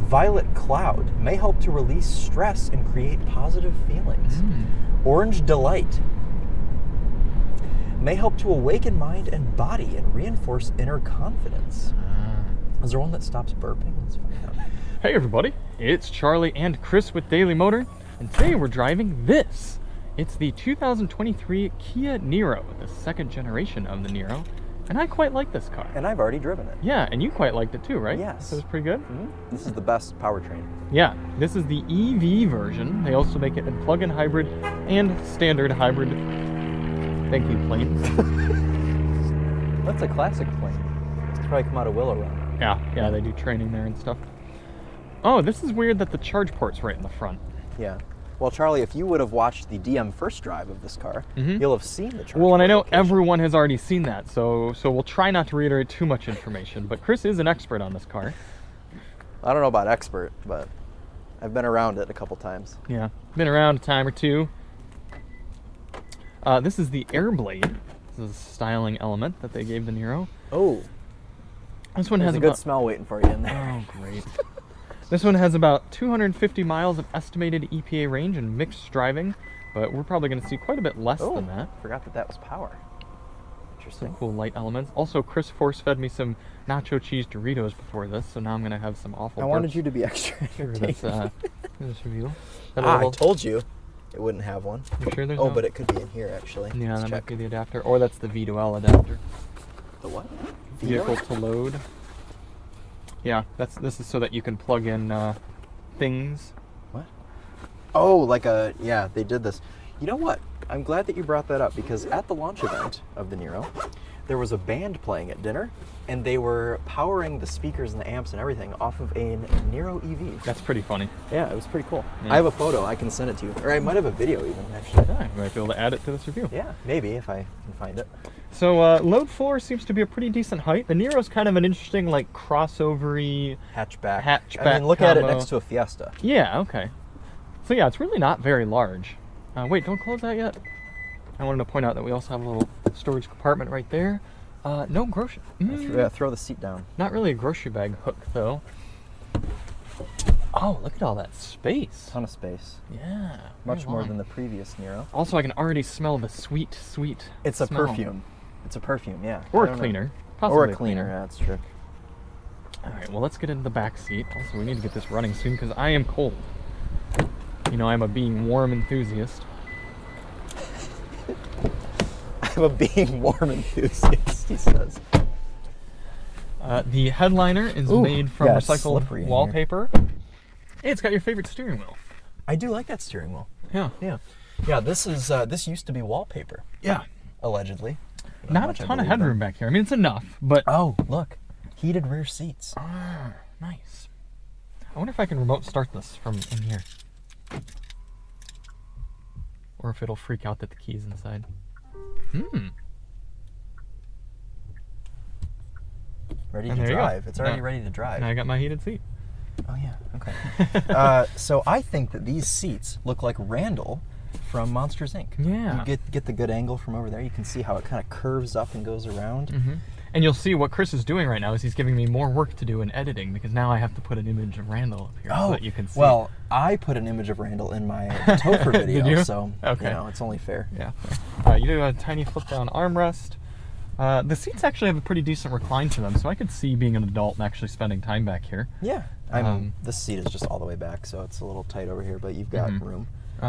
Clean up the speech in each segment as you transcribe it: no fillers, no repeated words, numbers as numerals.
Violet cloud may help to release stress and create positive feelings. Orange delight may help to awaken mind and body and reinforce inner confidence. Is there one that stops burping? Let's find out. Hey everybody, it's Charlie and Chris with Daily Motor, and today we're driving this. It's the 2023 Kia Niro, the second generation of the Niro, and I quite like this car. And I've already driven it. Yeah, and you quite liked it too, right? Yes. So it was pretty good? This is the best powertrain. Yeah, this is the EV version. They also make it in plug-in hybrid and standard hybrid. Thank you, plane. That's a classic plane. It's probably come out of Willow Run. Yeah, they do training there and stuff. Oh, this is weird that the charge port's right in the front. Yeah. Well, Charlie, if you would have watched the DM first drive of this car, you'll have seen the charge port. Well, and I know location. everyone has already seen that, so we'll try not to reiterate too much information, but Chris is an expert on this car. I don't know about expert, but I've been around it a couple times. Yeah, been around a time or two. This is the air blade. This is a styling element that they gave the Niro. Oh. This one There's has a good smell waiting for you in there. Oh, great. This one has about 250 miles of estimated EPA range and mixed driving, but we're probably going to see quite a bit less than that. Forgot that was power. Interesting. Some cool light elements. Also, Chris force-fed me some nacho cheese Doritos before this, so now I'm going to have some awful I wanted you to be extra entertaining. This reveal. I told you it wouldn't have one. You sure there's no? no? But it could be in here, actually. Yeah, Let's that check. might be the adapter. Or that's the V2L adapter. The what? Vehicle to load. Yeah, this is so that you can plug in things. What? Oh, yeah, they did this. You know what? I'm glad that you brought that up, because at the launch event of the Niro, there was a band playing at dinner, and they were powering the speakers and the amps and everything off of a Niro EV. That's pretty funny. Yeah, it was pretty cool. Yeah. I have a photo. I can send it to you. Or I might have a video even, actually. Yeah, you might be able to add it to this review. Yeah, maybe, if I can find it. So, load floor seems to be a pretty decent height. The Niro's kind of an interesting, like, crossover-y Hatchback. hatchback I mean, look at it combo. next to a Fiesta. Yeah, okay. So yeah, it's really not very large. Wait, don't close that yet. I wanted to point out that we also have a little storage compartment right there. No grocery. Yeah, throw the seat down. Not really a grocery bag hook, though. Oh, look at all that space. Ton of space. Yeah. Much very more long. than the previous Niro. Also, I can already smell the sweet, sweet It's a smell. perfume. It's a perfume, yeah. Or I a don't cleaner. know. Possibly Or a cleaner, yeah, that's true. All right, well, let's get into the back seat. Also, we need to get this running soon because I am cold. You know, I'm a being warm enthusiast. I'm a being warm enthusiast, he says. The headliner is made from yeah, it's slippery recycled in wallpaper. Hey, it's got your favorite steering wheel. I do like that steering wheel. Yeah. Yeah. Yeah, this used to be wallpaper, Yeah. allegedly. Not a ton of headroom back here. I mean, it's enough, but... Oh, look. Heated rear seats. Ah, nice. I wonder if I can remote start this from in here. Or if it'll freak out that the key's inside. Ready And to there you go. drive. It's already Yeah. ready to drive. Now I got my heated seat. Oh, yeah. Okay. So I think that these seats look like Randall from Monsters, Inc. Yeah. You get the good angle from over there. You can see how it kind of curves up and goes around. And you'll see what Chris is doing right now is he's giving me more work to do in editing because now I have to put an image of Randall up here so that you can see. Well, I put an image of Randall in my Topher video, Did you? so Okay. you know, it's only fair. Yeah. You do a tiny flip-down armrest. The seats actually have a pretty decent recline to them, so I could see being an adult and actually spending time back here. Yeah. I mean, this seat is just all the way back, so it's a little tight over here, but you've got room.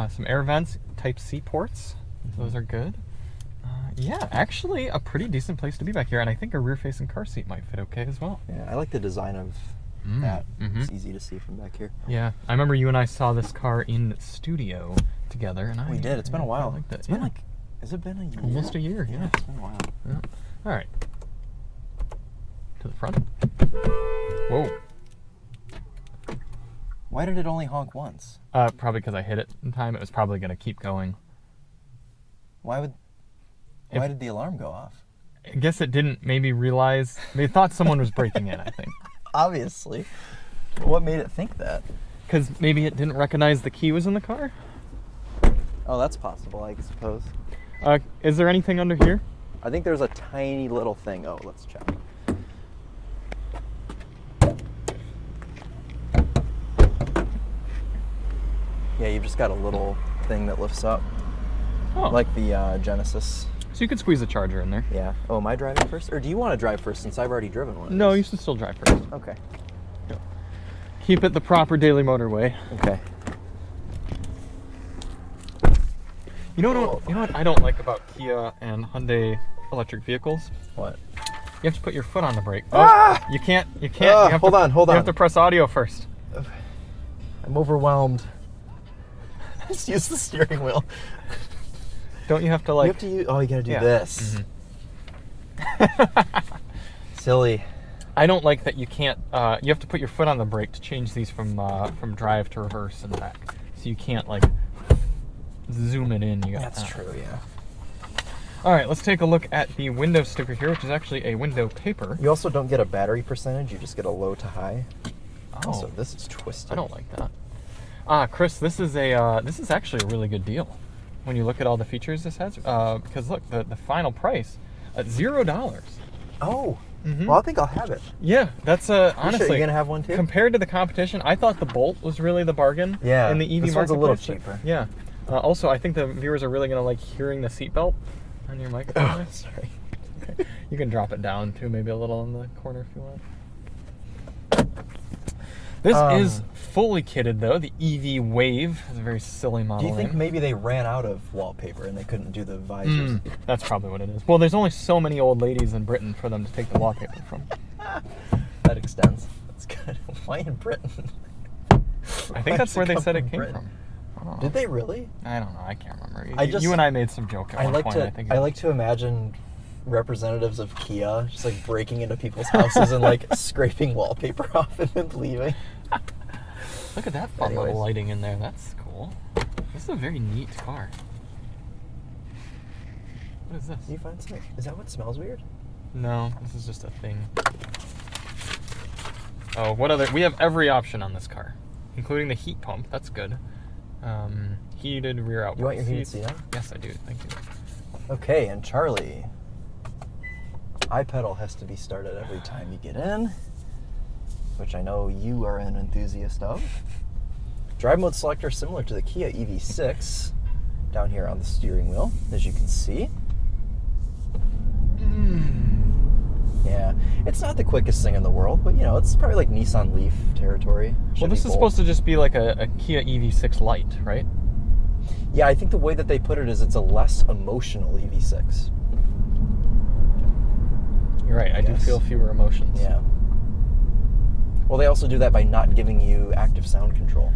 Some air vents, Type-C ports. Those are good. Yeah, actually a pretty decent place to be back here, and I think a rear-facing car seat might fit okay as well. Yeah, I like the design of that. It's easy to see from back here. Yeah, I remember you and I saw this car in studio together, and We did. It's been a while. I liked it. It's been like, has it been a year? Almost a year, yeah. It's been a while. Yeah. All right. To the front. Whoa. Why did it only honk once? Probably because I hit it in time. It was probably going to keep going. Why did the alarm go off? I guess it didn't maybe realize. They thought someone was breaking in, I think. Obviously. What made it think that? Because maybe it didn't recognize the key was in the car? Oh, that's possible, I suppose. Is there anything under here? I think there's a tiny little thing. Oh, let's check. Yeah, you've just got a little thing that lifts up, Oh. like the Genesis. So you could squeeze a charger in there. Yeah. Oh, am I driving first? Or do you want to drive first since I've already driven one of No, you these? should still drive first. Okay. Keep it the proper daily motor way. Okay. You know what I don't like about Kia and Hyundai electric vehicles? What? You have to put your foot on the brake. Ah! You can't. Hold on. You have to press audio first. I'm overwhelmed. Just use the steering wheel. Don't you have to like... You have to use... Oh, you gotta do Yeah. this. Silly. I don't like that you can't... you have to put your foot on the brake to change these from drive to reverse and back. So you can't like zoom it in. You got That's true, yeah. All right, let's take a look at the window sticker here, which is actually a window paper. You also don't get a battery percentage. You just get a low to high. Oh, Also, this is twisted. I don't like that. Chris, this is actually a really good deal when you look at all the features this has. Because look, the final price at $0. Oh. Mhm. Well, I think I'll have it. Yeah, that's honestly. You're gonna have one too? Compared to the competition, I thought the Bolt was really the bargain. Yeah, In the EV this one's a little marketplace. cheaper. Yeah. Also, I think the viewers are really gonna like hearing the seatbelt on your microphone. Oh, there. sorry. Okay. You can drop it down too, maybe a little in the corner if you want. This is fully kitted though. The EV Wave is a very silly model. Do you think name. maybe they ran out of wallpaper and they couldn't do the visors? That's probably what it is. Well, there's only so many old ladies in Britain for them to take the wallpaper from. That extends. That's good. Why in Britain? I think that's where they said it came Britain? from. I don't know. Did they really? I don't know. I can't remember. I just- you and I made some joke at I one like point. to. I think. I like to imagine representatives of Kia just like breaking into people's houses and like scraping wallpaper off and then leaving. Look at that fun Anyways. little lighting in there. That's cool. This is a very neat car. What is this? Do you find something? Is that what smells weird? No, this is just a thing. Oh, what other? We have every option on this car, including the heat pump. That's good. Heated rear outboard You want your heated seats. seat on? Yes, I do. Thank you. Okay, and Charlie, iPedal has to be started every time you get in, which I know you are an enthusiast of. Drive mode selector similar to the Kia EV6 down here on the steering wheel, as you can see. Yeah, it's not the quickest thing in the world, but you know, it's probably like Nissan Leaf territory. Well, this is supposed to just be like a Kia EV6 Lite, right? Yeah, I think the way that they put it is it's a less emotional EV6. You're right. I do Yes. feel fewer emotions. Yeah. Well, they also do that by not giving you active sound control.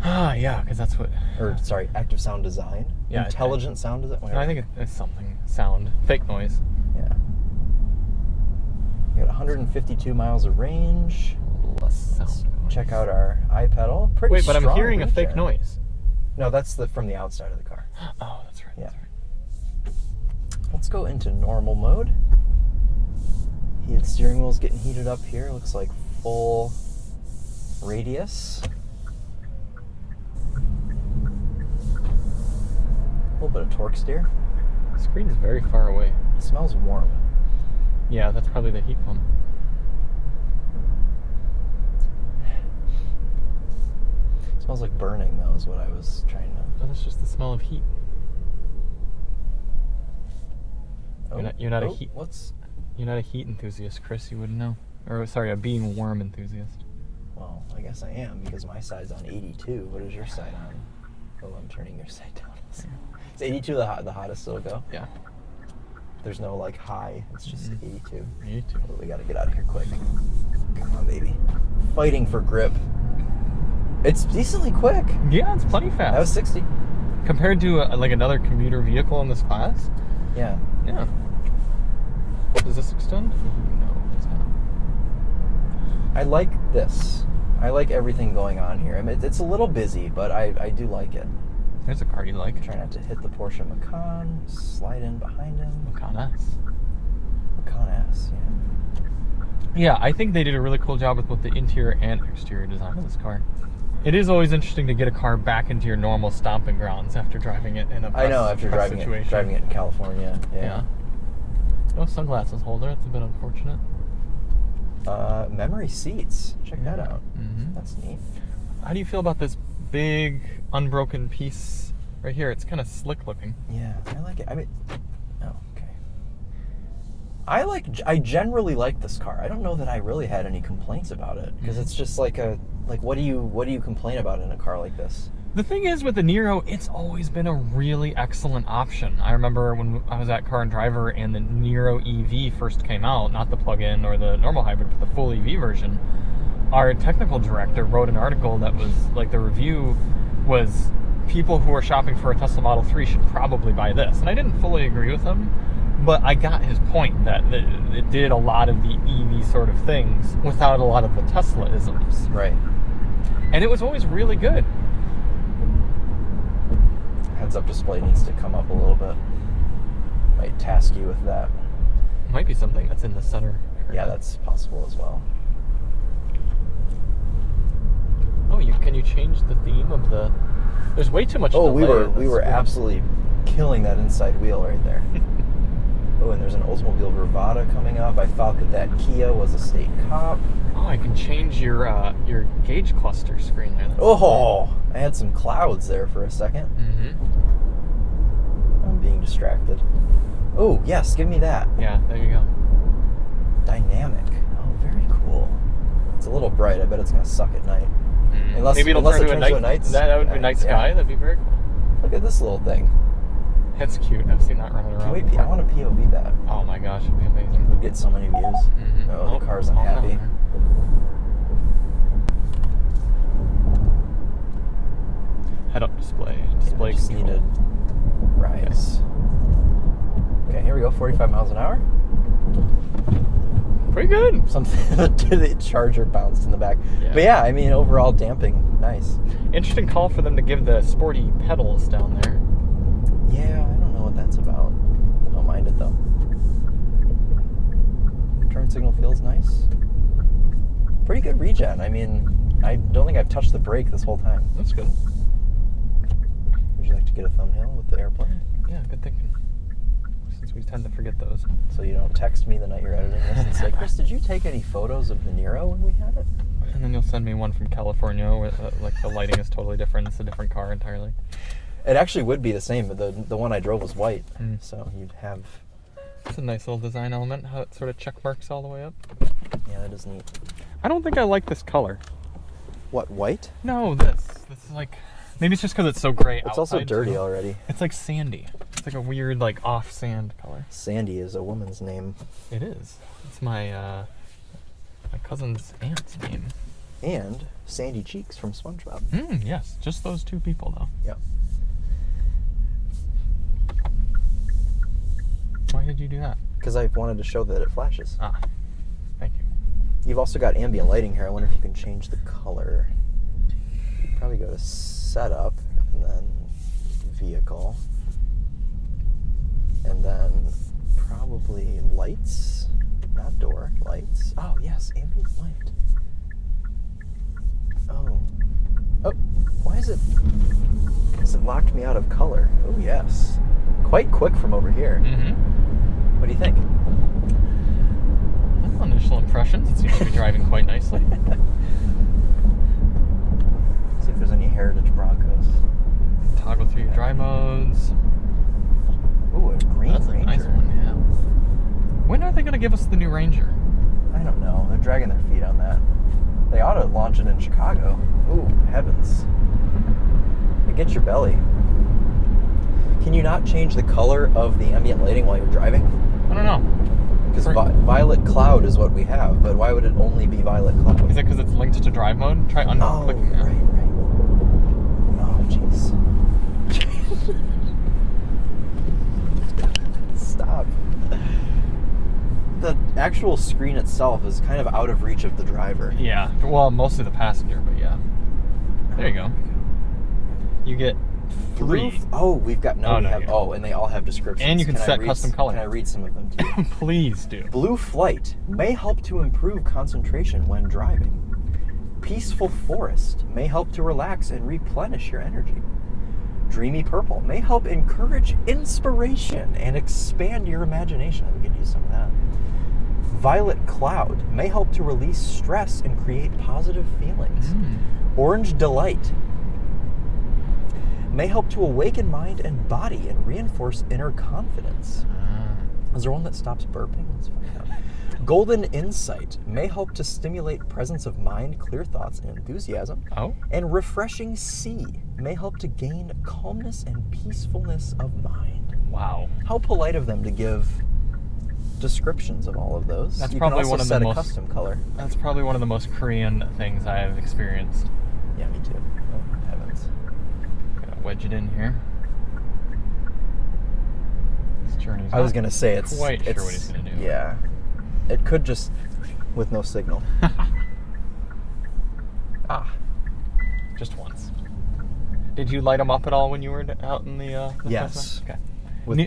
Ah, yeah, because that's what. Or, sorry, active sound design? Yeah, Intelligent sound design? No, I think it's something. Sound. Fake noise. Yeah. We got 152 miles of range. Less sound. Check out our iPedal. Pretty Wait, but I'm strong hearing a reach fake there. noise. No, that's from the outside of the car. Oh, that's right. Yeah. That's right. Let's go into normal mode. Heated steering wheel's getting heated up here. Looks like full radius. A little bit of torque steer. The screen is very far away. It smells warm. Yeah, that's probably the heat pump. It smells like burning, though, is what I was trying to... Oh, that's just the smell of heat. You're not a heat. You're not a heat enthusiast, Chris. You wouldn't know. Or sorry, a being warm enthusiast. Well, I guess I am, because my side's on 82. What is your side on? Oh, I'm turning your side down. Is 82 the hottest it'll go? Yeah. There's no, like, high. It's just 82. Me too. Oh, we gotta get out of here quick. Come on, baby. Fighting for grip. It's decently quick. Yeah, it's plenty fast. That was 60. Compared to like another commuter vehicle in this class. Yeah. Yeah. Does this extend? No, it does not. I like this. I like everything going on here. I mean, it's a little busy, but I do like it. There's a car you like. Try not to hit the Porsche Macan. Slide in behind him. Macan S. Macan S, yeah. Yeah, I think they did a really cool job with both the interior and exterior design of this car. It is always interesting to get a car back into your normal stomping grounds after driving it in a press, I know, after press driving it in California. Yeah. No sunglasses holder. That's a bit unfortunate. Memory seats. Check that out. Mm-hmm. That's neat. How do you feel about this big unbroken piece right here. It's kind of slick looking. Yeah, I like it. I mean, oh, okay. I generally like this car. I don't know that I really had any complaints about it because it's just like what do you complain about in a car like this? The thing is with the Niro, it's always been a really excellent option. I remember when I was at Car and Driver and the Niro EV first came out, not the plug-in or the normal hybrid, but the full EV version, our technical director wrote an article that was like, the review was, people who are shopping for a Tesla Model 3 should probably buy this. And I didn't fully agree with him, but I got his point that it did a lot of the EV sort of things without a lot of the Tesla isms. Right. And it was always really good. Heads-up display needs to come up a little bit. Might task you with that. Might be something that's in the center. Yeah, that's possible as well. Oh, can you change the theme of the? There's way too much. Oh, we delay were absolutely killing that inside wheel right there. Oh, and there's an Oldsmobile Bravada coming up. I thought that Kia was a state cop. Oh, I can change your gauge cluster screen there. That's Oh, I had some clouds there for a second. I'm being distracted. Oh, yes, give me that. Yeah, there you go. Dynamic. Oh, very cool. It's a little bright. I bet it's going to suck at night. Maybe it'll turn to a night. That would be night sky. That'd be very cool. Look at this little thing. That's cute. I've seen that running around. Wait, I want to POV that. Oh my gosh, it'd be amazing. We'd get so many views. Oh, the car's unhappy. Head-up display. Display just control. needed rise. Okay, here we go. 45 miles an hour. Pretty good. Something the charger bounced in the back. Yeah. But yeah, I mean, overall damping, nice. Interesting call for them to give the sporty pedals down there. Yeah, I don't know what that's about. I don't mind it though. Turn signal feels nice. Pretty good regen. I mean, I don't think I've touched the brake this whole time. That's good. Would you like to get a thumbnail with the airplane? Yeah, good thinking. Since we tend to forget those. So you don't text me the night you're editing this and say, Chris, did you take any photos of the Niro when we had it? And then you'll send me one from California where like the lighting is totally different. It's a different car entirely. It actually would be the same, but the one I drove was white. So you'd have... It's a nice little design element, how it sort of check marks all the way up. Yeah, that is neat. I don't think I like this color. What, white? No, this. This is like... Maybe it's just because it's so gray outside. It's also dirty too. already. It's like sandy. It's like a weird, like, off sand color. Sandy is a woman's name. It is. It's my my cousin's aunt's name. And Sandy Cheeks from SpongeBob. Yes. Just those two people, though. Yep. Why did you do that? Because I wanted to show that it flashes. Ah. Thank you. You've also got ambient lighting here. I wonder if you can change the color. You'd probably go to setup and then vehicle. And then probably lights. Not door, lights. Oh, yes, ambient light. Oh. Oh, why is it... Because it locked me out of color. Oh, yes. Quite quick from over here. What do you think? Well, initial impressions, it seems to be driving quite nicely. See if there's any Heritage Broncos. Toggle through your drive modes. Ooh, a green That's Ranger. a nice one, yeah. When are they going to give us the new Ranger? I don't know. They're dragging their feet on that. They ought to launch it in Chicago. Ooh, heavens. It gets your belly. Can you not change the color of the ambient lighting while you're driving? I don't know. Because violet cloud is what we have, but why would it only be violet cloud? Is it because it's linked to drive mode? Try unclicking that. Right. Oh, jeez. Stop. The actual screen itself is kind of out of reach of the driver. Yeah. Well, mostly the passenger, but yeah. There you go. You get 3. Oh, we've got and they all have descriptions. And you can set custom color. Can I read some of them to you? Please do. Blue flight may help to improve concentration when driving. Peaceful forest may help to relax and replenish your energy. Dreamy purple may help encourage inspiration and expand your imagination. We could use some of that. Violet cloud may help to release stress and create positive feelings. Orange delight. may help to awaken mind and body and reinforce inner confidence. Is there one that stops burping? Let's find out. Golden insight may help to stimulate presence of mind, clear thoughts, and enthusiasm. Oh. And refreshing C may help to gain calmness and peacefulness of mind. Wow. How polite of them to give descriptions of all of those. That's you probably can also one of set the a most custom color. That's probably one of the most Korean things I have experienced. Yeah, me too. Oh, heavens. Gonna wedge it in here. This journey's I was not going to say it's quite sure what he's gonna do. Yeah. It could just with no signal. Just once. Did you light them up at all when you were out in the Yes. Tesla? Okay.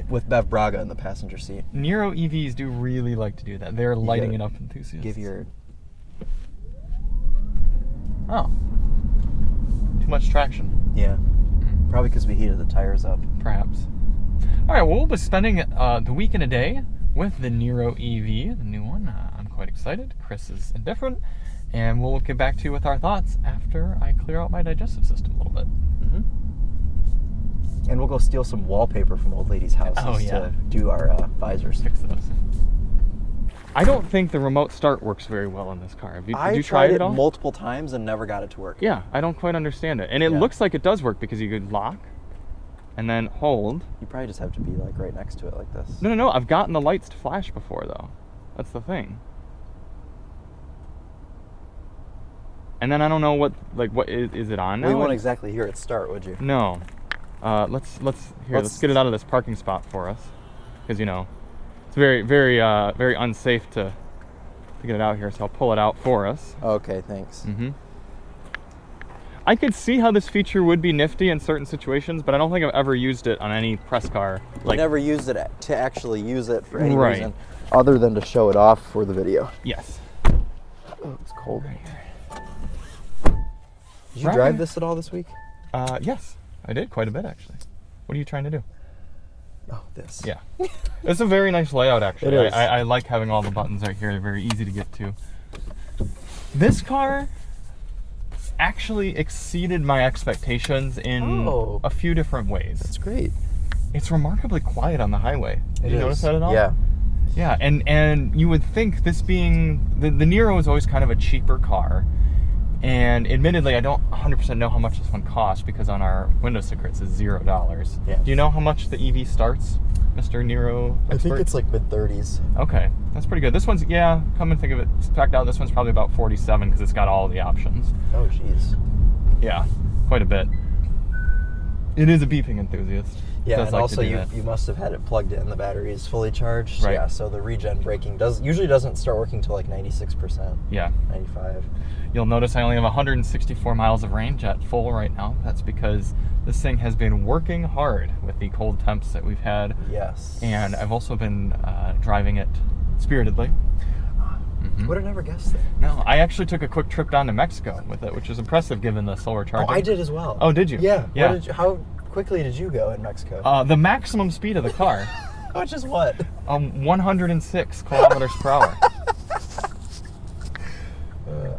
With Bev Braga in the passenger seat. Niro EVs do really like to do that. They're lighting it gotta up enthusiasts. Give your... Oh. Too much traction, Yeah. Probably because we heated the tires up. perhaps. All right, well, we'll be spending the week and a day with the Niro EV, the new one. I'm quite excited. Chris is indifferent. And we'll get back to you with our thoughts after I clear out my digestive system a little bit. Mm-hmm. And we'll go steal some wallpaper from old ladies' houses to do our visors. Fix those. I don't think the remote start works very well in this car. Did I you try it at all? multiple times and never got it to work. Yeah, I don't quite understand it. And it looks like it does work because you could lock and then hold. You probably just have to be like right next to it like this. No. I've gotten the lights to flash before, though. That's the thing. And then I don't know what is it on now? Well, you won't exactly hear it start, would you? No. Let's get it out of this parking spot for us, because it's very unsafe to get it out here. So I'll pull it out for us. Okay, thanks. Mm-hmm. I could see how this feature would be nifty in certain situations, but I don't think I've ever used it on any press car. I never used it to actually use it for any Right. reason other than to show it off for the video. Yes. Oh, it's cold right here. Did you Right. drive this at all this week? Yes, I did quite a bit actually. What are you trying to do? Oh, this. Yeah. It's a very nice layout, actually. It is. I like having all the buttons right here. They're very easy to get to. This car actually exceeded my expectations in a few different ways. That's great. It's remarkably quiet on the highway. Did you notice that at all? Yeah. Yeah, and you would think this being... The Niro is always kind of a cheaper car. And admittedly, I don't 100% know how much this one costs because on our window sticker it says $0. Yeah. Do you know how much the EV starts, Mr. Niro expert? I think it's like mid-30s. Okay, that's pretty good. This one's, come and think of it, spec'd out, this one's probably about 47 because it's got all the options. Oh, jeez. Yeah, quite a bit. It is a beeping enthusiast. Yeah, Does and like also to do you that. must have had it plugged in. The battery is fully charged. Right. Yeah, so the regen braking usually doesn't start working till like 96%. Yeah. 95. You'll notice I only have 164 miles of range at full right now. That's because this thing has been working hard with the cold temps that we've had. Yes. And I've also been driving it spiritedly. Mm-hmm. Would have never guessed that. No, I actually took a quick trip down to Mexico with it, which is impressive given the solar charging. Oh, I did as well. Oh, did you? Yeah. Yeah. How quickly did you go in Mexico? The maximum speed of the car, Which is what? 106 kilometers per hour.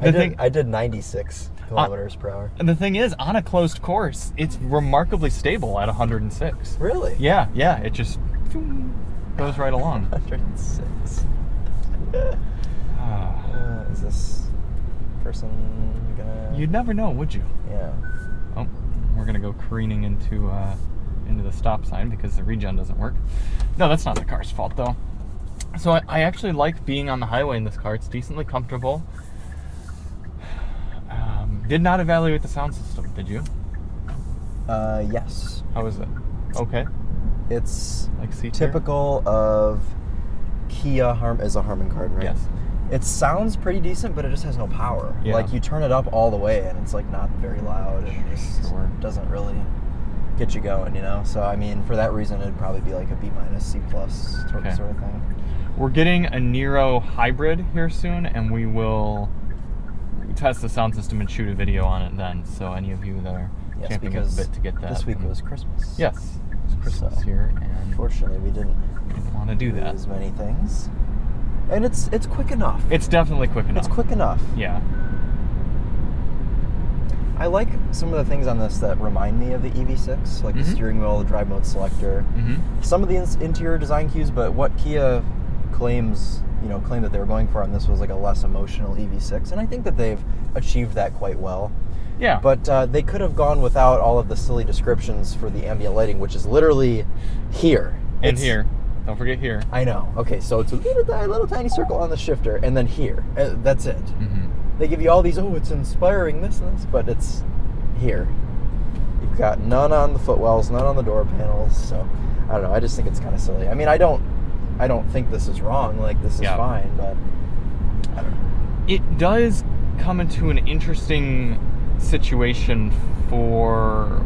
I did 96 kilometers per hour. And the thing is, on a closed course, it's remarkably stable at 106. Really? Yeah, it just goes right along. 106. Is this person gonna... You'd never know, would you? Yeah. Oh, we're gonna go careening into the stop sign because the regen doesn't work. No, that's not the car's fault though. So I actually like being on the highway in this car. It's decently comfortable. Did not evaluate the sound system, did you? Yes. How is it? Okay. It's Like C-tier? typical of Kia is a Harman Kardon, right? Yes. It sounds pretty decent, but it just has no power. Yeah. Like you turn it up all the way and it's like not very loud and just doesn't really get you going, So I mean, for that reason, it'd probably be like a B-, C+ sort of thing. We're getting a Niro hybrid here soon, and we will test the sound system and shoot a video on it then. So any of you that are champing a bit to get that. This week was Christmas. Yes, it's Christmas here, and unfortunately we didn't want to do that. As many things. And it's quick enough. It's definitely quick enough. It's quick enough. Yeah. I like some of the things on this that remind me of the EV6, like the steering wheel, the drive mode selector, some of the interior design cues, but what Kia claimed that they were going for on this was like a less emotional EV6, and I think that they've achieved that quite well. Yeah. But they could have gone without all of the silly descriptions for the ambient lighting, which is literally here. And here. Don't forget here. I know. Okay, so it's a little tiny circle on the shifter, and then here. That's it. They give you all these, it's inspiring this and this, but it's here. You've got none on the footwells, none on the door panels, so I don't know. I just think it's kind of silly. I mean, I don't think this is wrong. Like, this is fine, but I don't know. It does come into an interesting situation for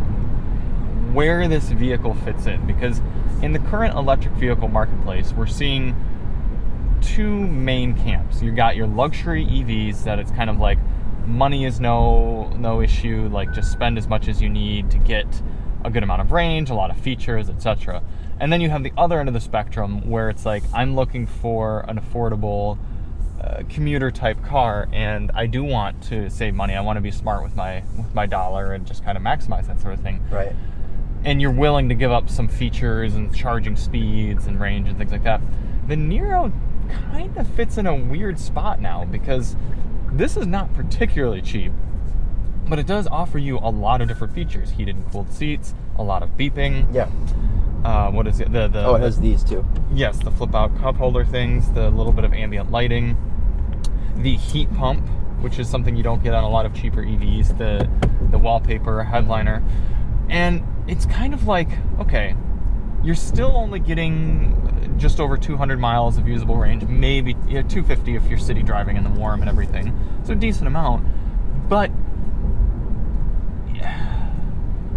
where this vehicle fits in, because in the current electric vehicle marketplace, we're seeing two main camps. You got your luxury EVs that it's kind of like money is no issue, like just spend as much as you need to get a good amount of range, a lot of features, etc. And then you have the other end of the spectrum where it's like, I'm looking for an affordable commuter type car, and I do want to save money. I want to be smart with my dollar and just kind of maximize that sort of thing. Right. And you're willing to give up some features and charging speeds and range and things like that. The Niro kind of fits in a weird spot now, because this is not particularly cheap, but it does offer you a lot of different features. Heated and cooled seats, a lot of beeping. Yeah. What is it? It has these too. Yes, the flip-out cup holder things, the little bit of ambient lighting, the heat pump, which is something you don't get on a lot of cheaper EVs, the wallpaper, headliner. And it's kind of like, okay, you're still only getting just over 200 miles of usable range, maybe 250 if you're city driving in the warm and everything. So a decent amount, but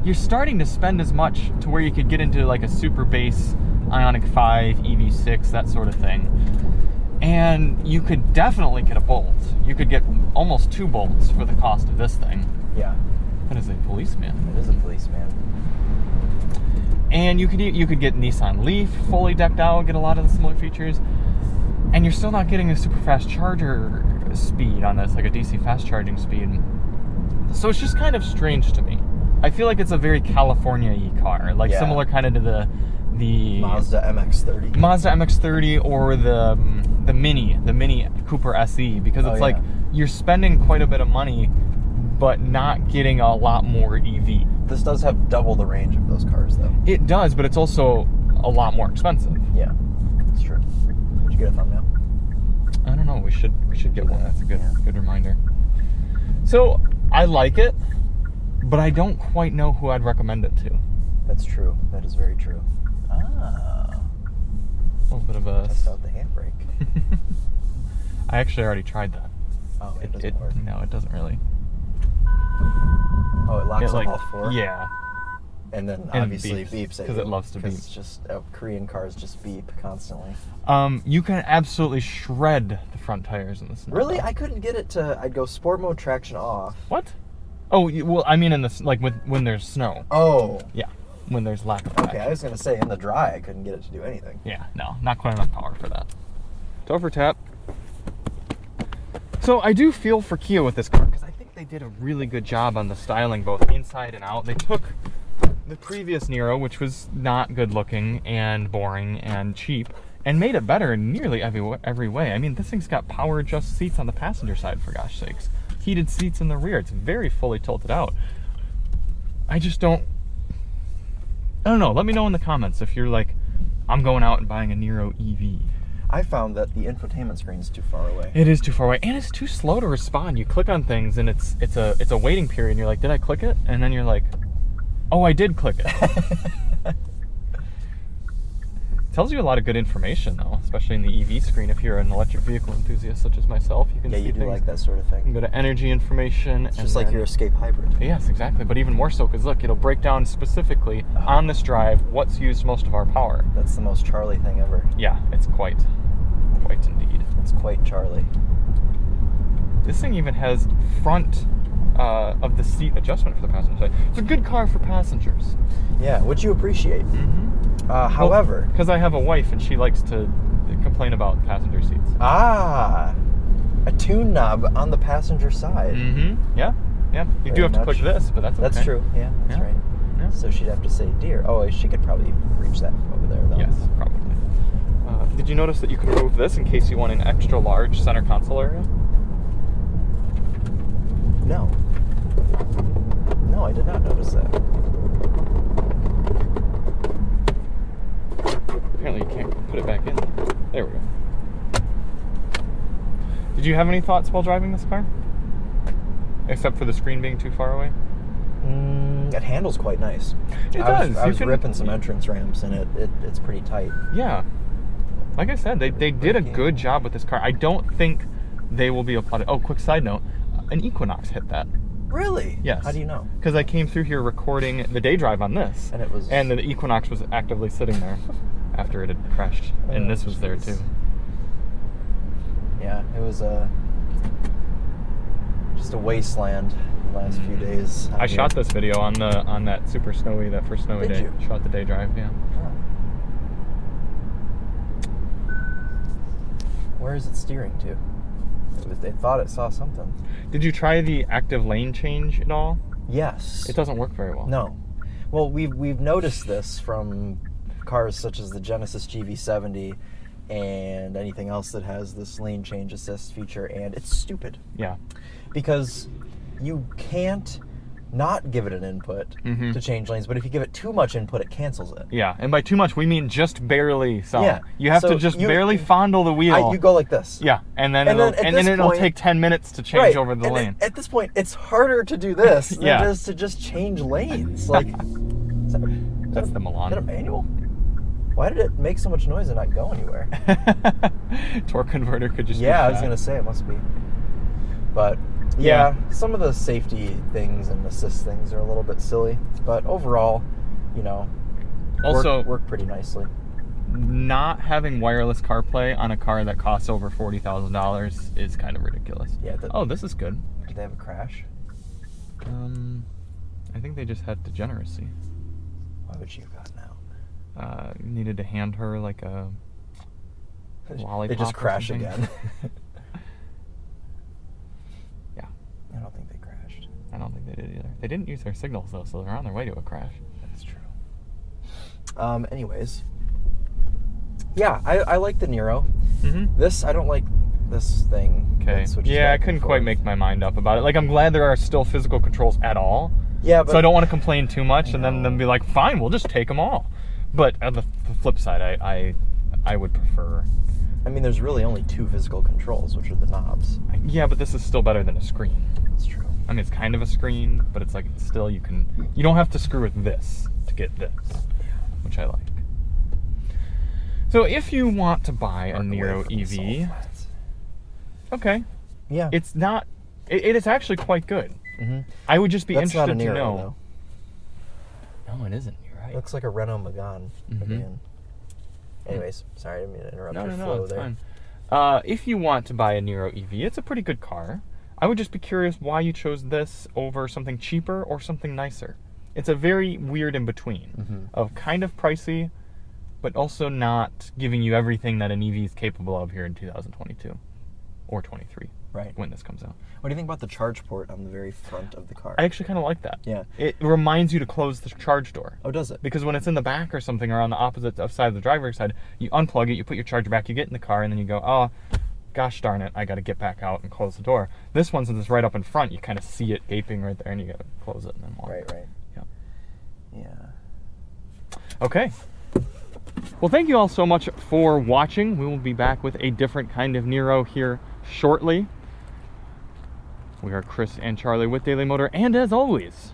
you're starting to spend as much to where you could get into like a super base Ioniq 5, EV6, that sort of thing. And you could definitely get a Bolt. You could get almost 2 Bolts for the cost of this thing. Yeah. That is a policeman. It is a policeman. And you could get Nissan Leaf fully decked out, get a lot of the similar features, and you're still not getting a super fast charger speed on this, like a DC fast charging speed. So it's just kind of strange to me. I feel like it's a very California-y car, like similar kind of to the Mazda MX-30. Mazda MX-30 or the Mini Cooper SE, because it's like you're spending quite a bit of money but not getting a lot more EV. This does have double the range of those cars, though. It does, but it's also a lot more expensive. Yeah, it's true. Did you get a thumbnail? I don't know. We should get one. That's a good reminder. So I like it, but I don't quite know who I'd recommend it to. That's true. That is very true. A little bit of a test out the handbrake. I actually already tried that. Oh, it doesn't work. No, it doesn't really. Oh, it locks on all 4? Yeah. And then obviously beeps at you. Because it loves to beep. Because just Korean cars just beep constantly. You can absolutely shred the front tires in this. Really? I couldn't get it to. I'd go sport mode, traction off. What? Oh, well, I mean in this, like when there's snow. Oh. Yeah. When there's lack of traction. Okay, I was gonna say in the dry I couldn't get it to do anything. Yeah, no, not quite enough power for that. Over tap. So I do feel for Kia with this car, because I think they did a really good job on the styling, both inside and out. They took the previous Niro, which was not good looking and boring and cheap, and made it better in nearly every way. I mean, this thing's got power adjust seats on the passenger side, for gosh sakes. Heated seats in the rear. It's very fully tilted out. I don't know. Let me know in the comments if you're like, I'm going out and buying a Niro EV. I found that the infotainment screen is too far away. It is too far away, and it's too slow to respond. You click on things, and it's a waiting period. And you're like, did I click it? And then you're like, oh, I did click it. Tells you a lot of good information, though, especially in the EV screen. If you're an electric vehicle enthusiast such as myself, you can see you do things. like that sort of thing. You can go to energy information. It's just like your Escape Hybrid. Yes, exactly. But even more so, because look, it'll break down specifically on this drive what's used most of our power. That's the most Charlie thing ever. Yeah, it's quite indeed. It's quite Charlie. This thing even has front of the seat adjustment for the passenger side. It's a good car for passengers. Yeah, which you appreciate. Mm-hmm. However, because I have a wife and she likes to complain about passenger seats. A tune knob on the passenger side. Mm-hmm. Yeah. Yeah, you do very have to click much. this, but that's okay. That's true. Yeah, that's Yeah. right. Yeah. So she'd have to say dear. Oh, she could probably reach that from over there, though. Yes, probably. Did you notice that you can move this in case you want an extra large center console area? No. No, I did not notice that. Apparently you can't put it back in. There we go. Did you have any thoughts while driving this car? Except for the screen being too far away? It handles quite nice. It I does. Was, I You was can- ripping some entrance ramps, and it's pretty tight. Yeah. Like I said, they did a good job with this car. I don't think they will be applauded. Oh, quick side note. An Equinox hit that. Really? Yes. How do you know? Because I came through here recording the day drive on this. And it was... And the Equinox was actively sitting there after it had crashed. And this was there too. Yeah, it was just a wasteland the last few days. I shot this video on that first snowy Did day. you? Shot the day drive, yeah. Oh. Where is it steering to? They thought it saw something. Did you try the active lane change at all? Yes. It doesn't work very well. No. Well, we've noticed this from cars such as the Genesis GV70 and anything else that has this lane change assist feature, and it's stupid. Yeah. Because you can't not give it an input Mhm. to change lanes, but if you give it too much input, it cancels it. Yeah, and by too much, we mean just barely some. Yeah, You have so to just you- barely fondle the wheel. You go like this. Yeah, and then And it'll, then at and this then it'll point- take 10 minutes to change Right. over the and lane. At this point, it's harder to do this than Yeah. it is to just change lanes. Like, That's the is Milan. that a manual? Why did it make so much noise and not go anywhere? Torque converter could just be Yeah, I was shot. gonna say it must be. But Yeah. some of the safety things and assist things are a little bit silly. But overall, Also, work pretty nicely. not having wireless CarPlay on a car that costs over $40,000 is kind of ridiculous. Yeah. Oh, this is good. Did they have a crash? I think they just had degeneracy. Why would she have gotten out? Needed to hand her like a lollipop. They just or crash something. again. Yeah. I don't think they crashed. I don't think they did either. They didn't use their signals though, so they're on their way to a crash. That's true. Anyways. Yeah, I like the Niro. Mm-hmm. I don't like this thing. Okay. that switches Yeah, I back and couldn't quite forth. make my mind up about it. Like, I'm glad there are still physical controls at all. Yeah, but So I don't want to complain too much and then No. be like, fine, we'll just take them all. But on the flip side, I would prefer. I mean, there's really only two physical controls, which are the knobs. Yeah, but this is still better than a screen. That's true. I mean, it's kind of a screen, but it's like still you don't have to screw with this to get this, which I like. So if you want to buy a Mark away Niro from the salt EV, flats. okay, Yeah. it's not. It is actually quite good. Mm-hmm. I would just be That's not interested a Niro, to know. though. No, it isn't. You're right. Looks like a Renault Megane. Mhm. Again. Anyways, sorry, I didn't mean to interrupt your No, flow it's there. fine. If you want to buy a Niro EV, it's a pretty good car. I would just be curious why you chose this over something cheaper or something nicer. It's a very weird in between Mhm. of kind of pricey, but also not giving you everything that an EV is capable of here in 2022 or 23 Right. when this comes out. What do you think about the charge port on the very front of the car? I actually kind of like that. Yeah. It reminds you to close the charge door. Oh, does it? Because when it's in the back or something, or on the opposite side of the driver's side, you unplug it, you put your charger back, you get in the car, and then you go, oh, gosh darn it, I got to get back out and close the door. This one, since it's right up in front, you kind of see it gaping right there, and you got to close it and then walk. Right. Yeah. Yeah. Okay. Well, thank you all so much for watching. We will be back with a different kind of Niro here shortly. We are Chris and Charlie with Daily Motor, and as always,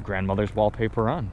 grandmother's wallpaper on.